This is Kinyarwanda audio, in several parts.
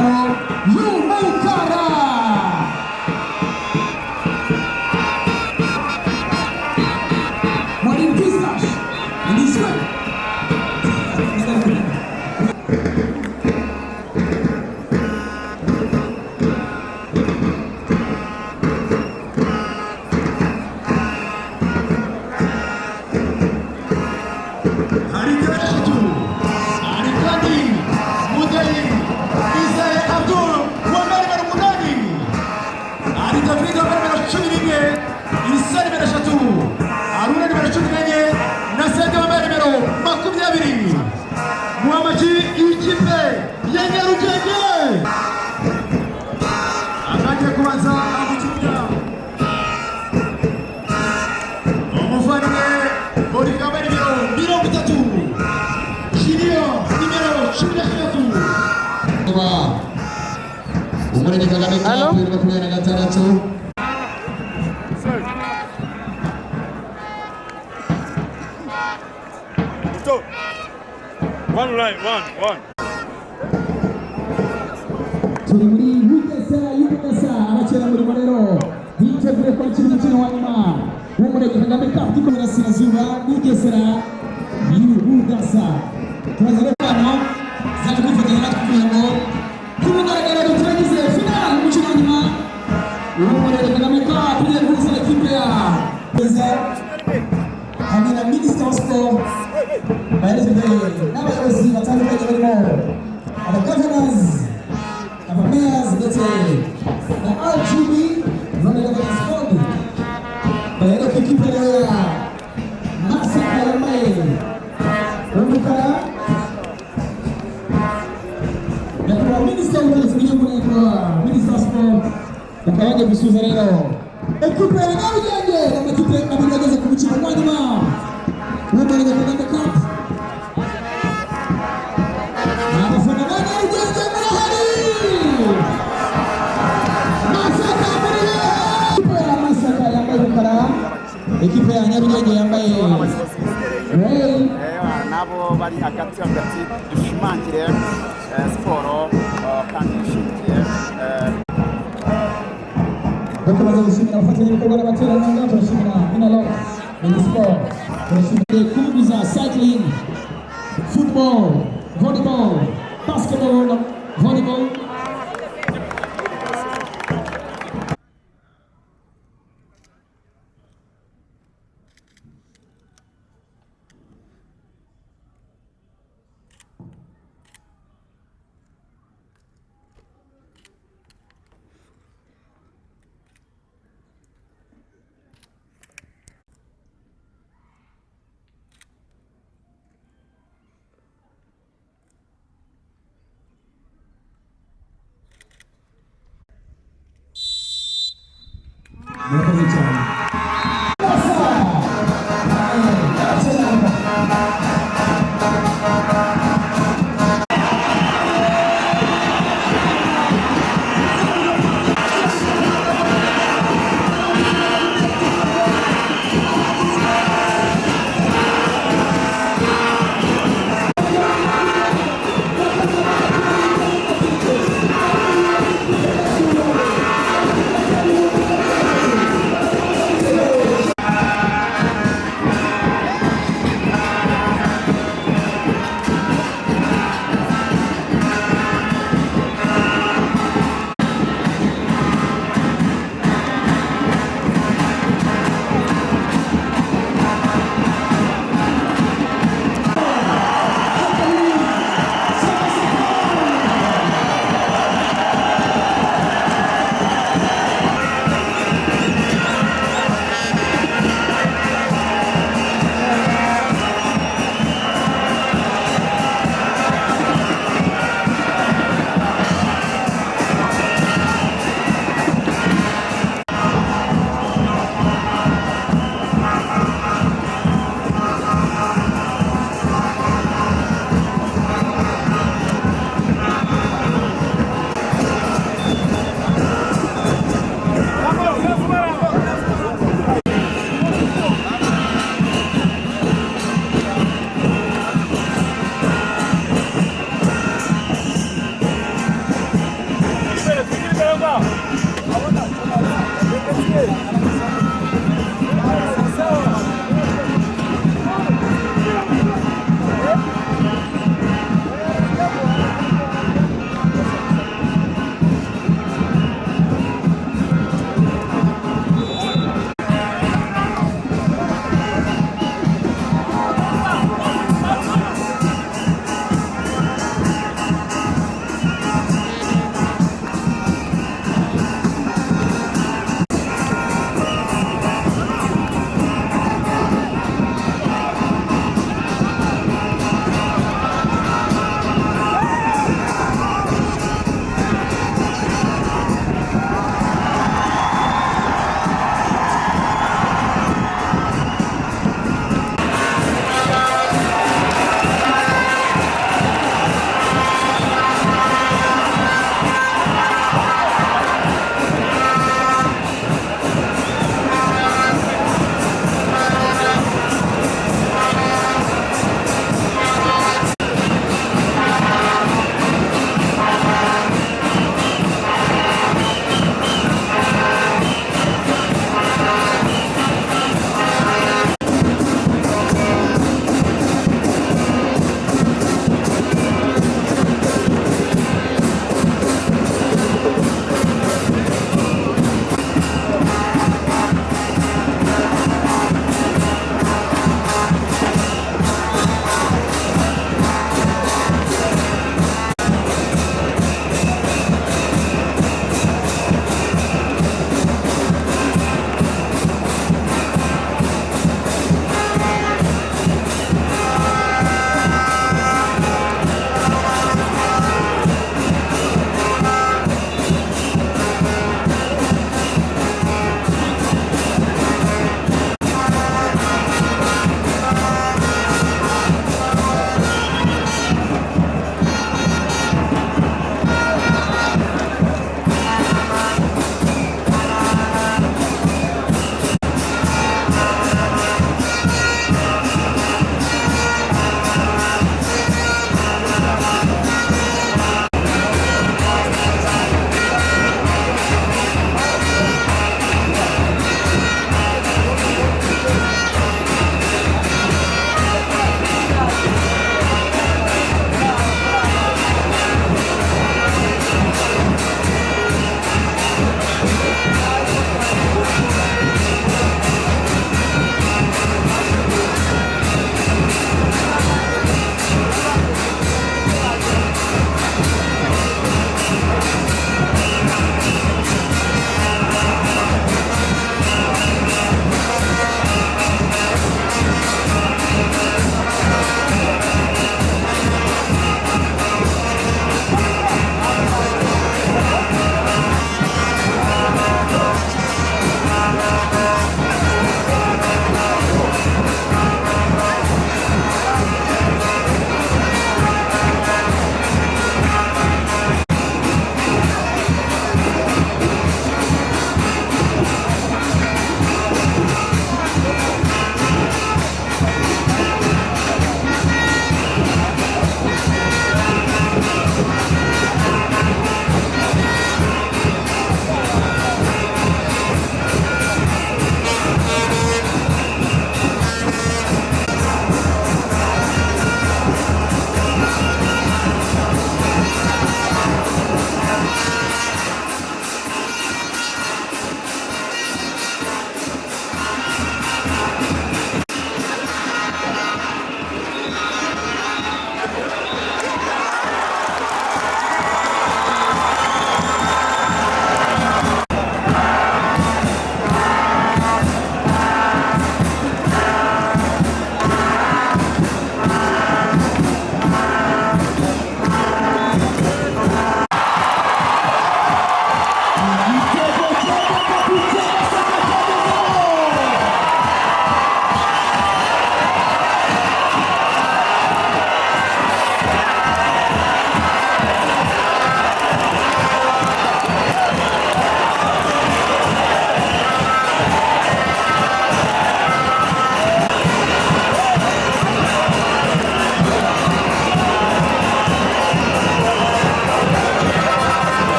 Balo Yumukara. Mwalimu Pistash Ndiswe. Umujyi ikipe ya Nyarugenge akagiye kubanza gucunga umuvandimwe muri kamera nimero 30 Junior nimero 16 Umurenge Kagame Cup 2026. One line, one. Turi muri Bugesera y'Ubugasa abakera muri Morero bitegure kwakira umukino wa nyuma w'Umurenge Kagame Cup y'Iburasirazuba Bugesera y'Ubugasa. Turaza rero zaje kwifatanya natwe kugira ngo tumugaragara turangize final umukino wa nyuma w'Umurenge Kagame Cup tugiye guhuza ikipe ya hamwe na Minister of Sport n'abayobozi batandukanye barimo aba-governors, aba-mayors ndetse na RGB none n'abayobozi bayereka ikipe ya Masaka yambaye umukara nyakubahwa Minisitiri w'Ubutegetsi bw'igihugu nyakubahwa Minisitiri wa Sport bakaba bagiye gusubiza rero ekipe ya Nyarugenge n'amakipe abiri ageze ku mukino wa nyuma w'Umurenge Kagame Cup. Ekipe ya Nyarugenge yambaye nabo bari hagati dushimangire siporo kandi ishingiye tumaze gushimira abafatanyabikorwa n'abaterankunga turashimira Minaloc Minisiporo turashimira kubu za cycling, football, volleyball, basketball, volleyball. Murakoze cyane.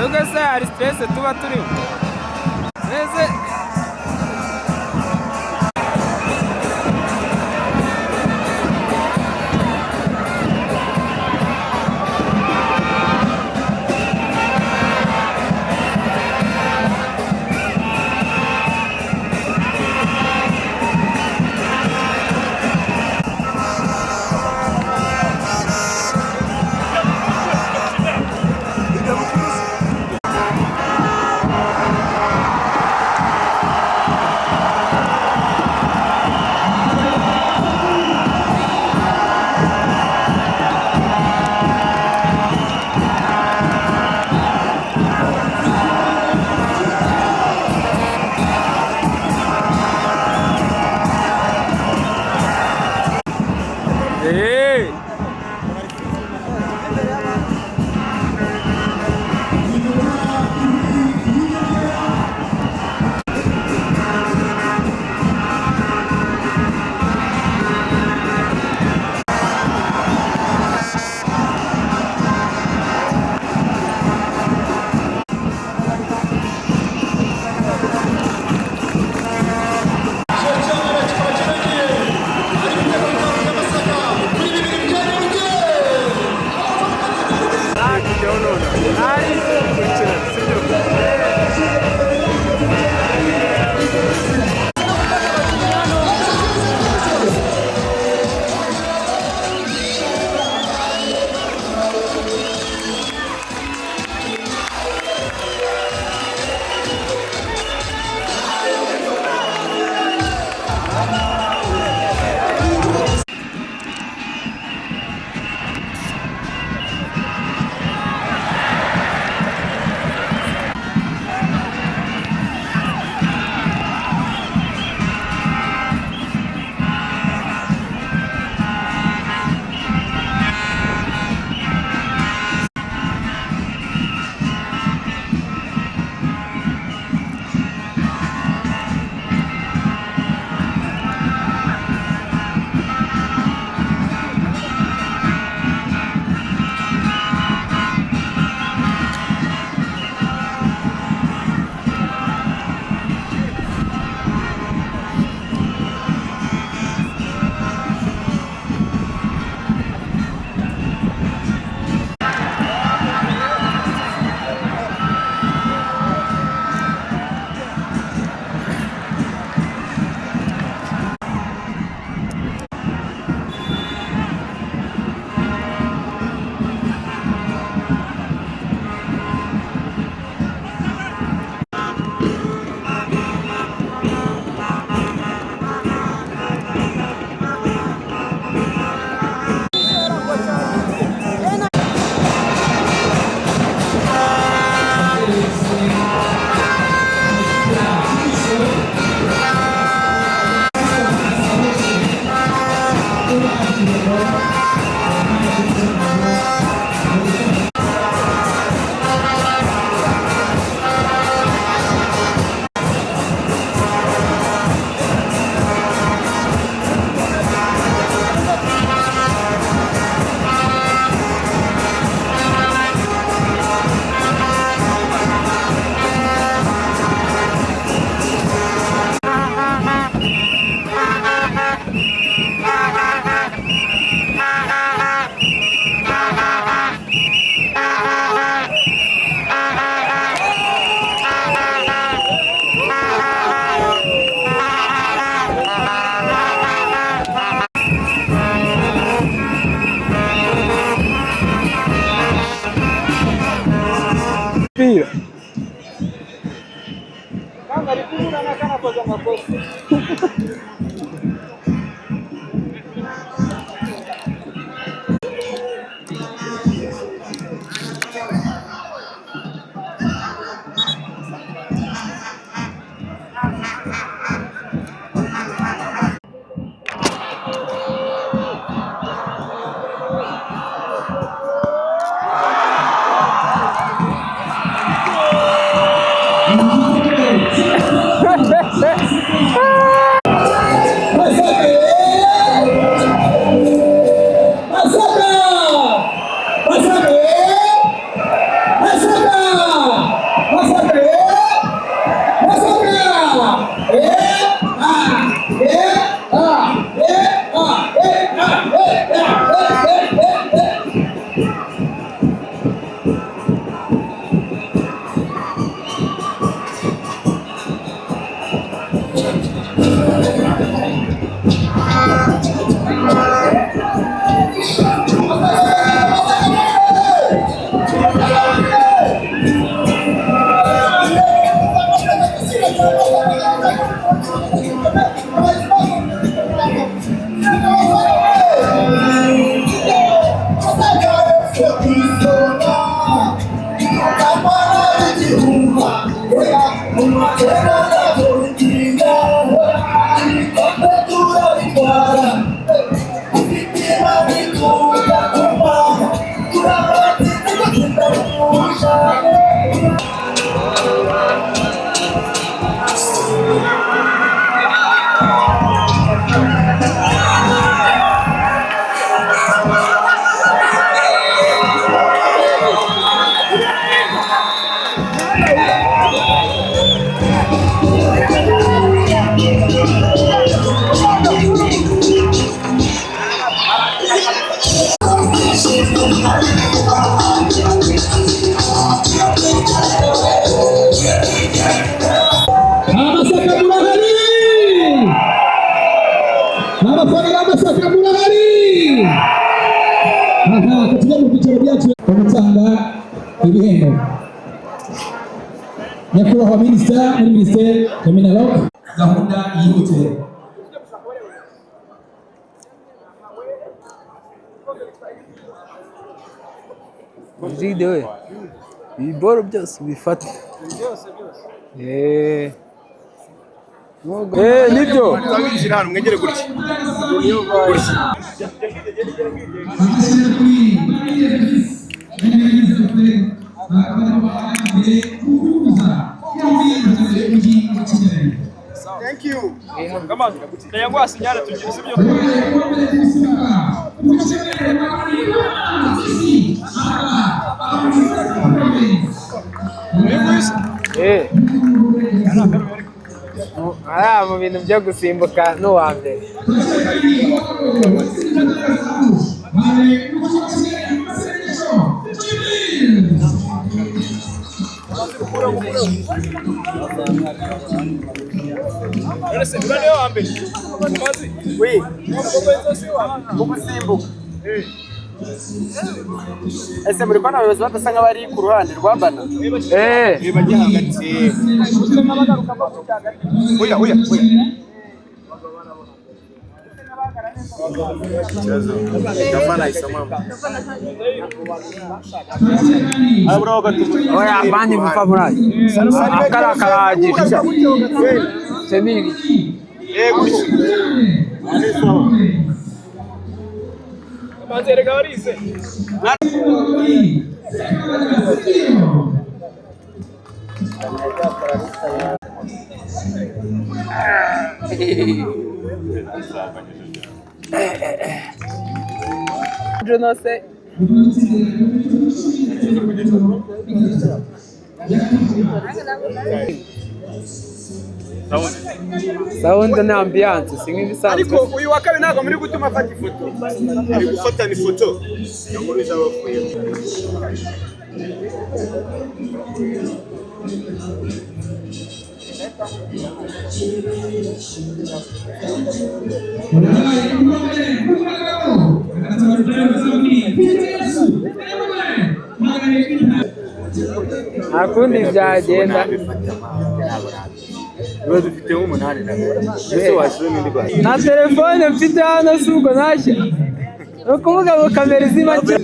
Ubwo se hari stress tuba turimo. Ese Pia kama alikuwa anaonekana kwa makosa. Nyakubahwa Minisita muri Minisiteri ya Minaloc gahunda yihutire. Mujyi we ibiboro byose bifata. Nibyo Zabishira hano mwegere gutya. Thank you. Come on. Ndayangwa sinyara tugire sibyo. Mu bintu byo gusimbuka n'uwa mbere. Ese muri kwana abayobozi badasa nk'abari ku ruhande rwa bana? Bajya hagati. Oya. Gavana isamama. Oya abandi mupfa murayi. Akaragisha. Semiri. Manzere gawarize. Jonose. Sound na ambiance singibisanzwe. Ariko uyu wa kabiri ntago muri gutuma afata ifoto. Ari gufatana ifoto. Yamuruza bafuye. Akundi byagenda. Wewe dufite umunani na ese washyira n'indi bwa. Na telefone mfite hano suko nashya. Ukuvuga ngo kamera zimake.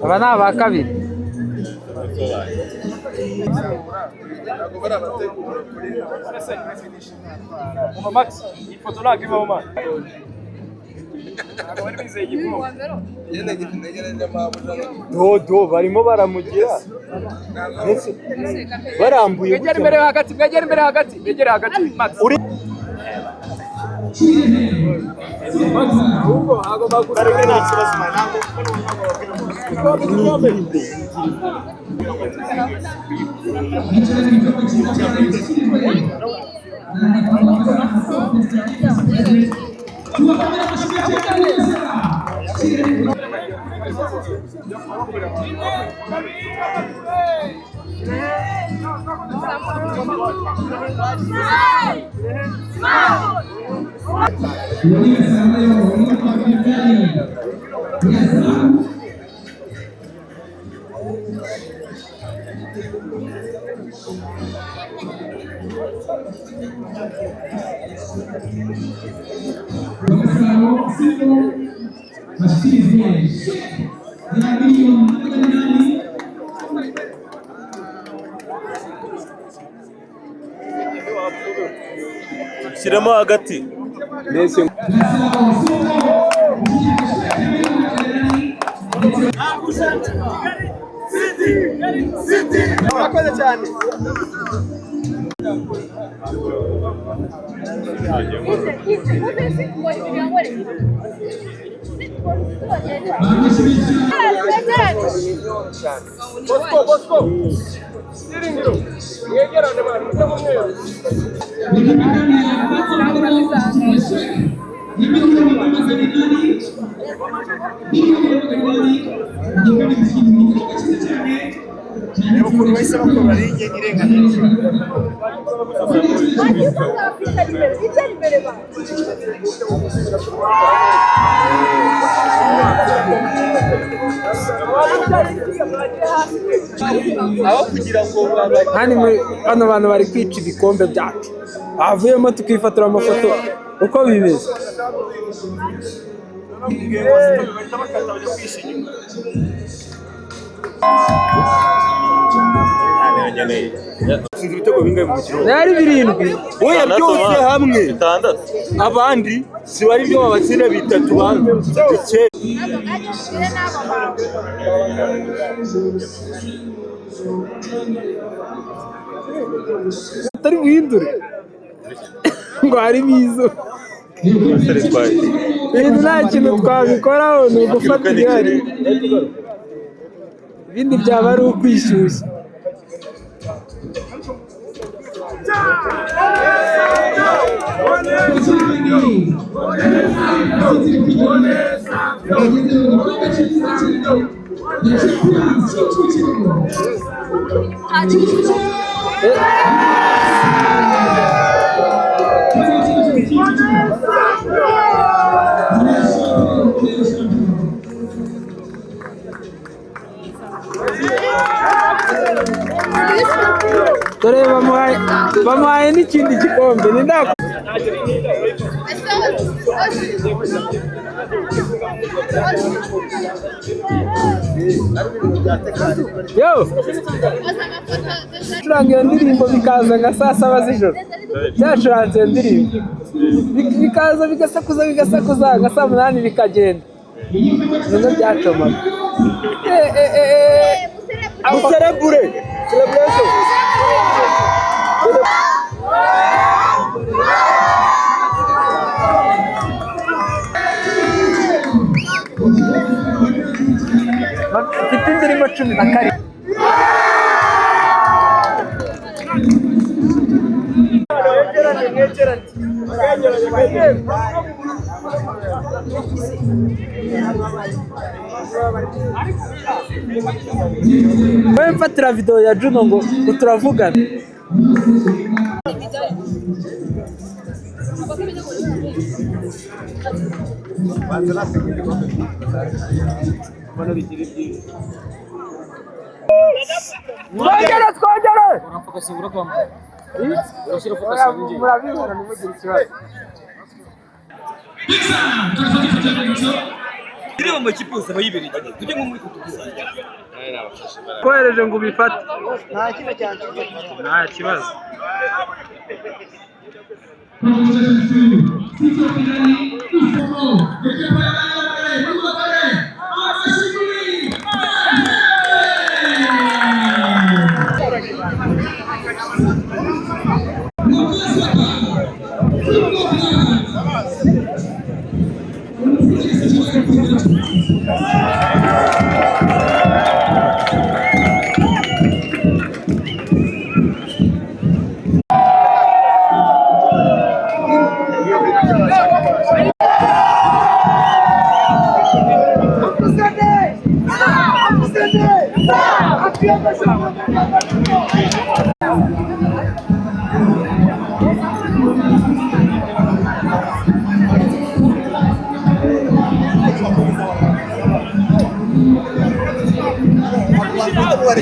Aba ni aba kabiri. Max, ifoto nagima mama. Dodo barimo baramugira. Barambuye. Begera imbere hagati Max. Shyiramo hagati mbese murakoze cyane. Bosco Siringiro yegerane bana mutego Ukuntu bahise bakora ari ingengi irenganije. aho kugira ngo hano bantu bari kwica ibikombe byacu bavuyemo tukifatira amafoto uko bimeze. ibitego bingahe mu mukino Byari 7. oya byose hamwe 6 abandi si bari byo babatsinda bitatu bantu atari guhindura ngo hari bizo ibintu nta kintu twabikoraho ni ugufata igare ibindi byaba ari ukwishyushya. Dore bamuhaye n'ikindi gikombe ni ndako yo curanga iyo ndirimbo bikaza nka saa 7 z'ijoro byacuranze iyo ndirimbo bikaza bigasakuza nka saa 8 bikagenda none byacomaga Muserebure celebration mfite indirimbo 12 wewe mfatira video ya Juno ngo turavugana twagera urapfakasingura kwa urashira focus nje murabibona nimugire ikibazo iri mu kipe yose bayibiri tujye nko muri kutuguza kohereje ngo ubifate Nta kiba cyane. nta kibazo Agora,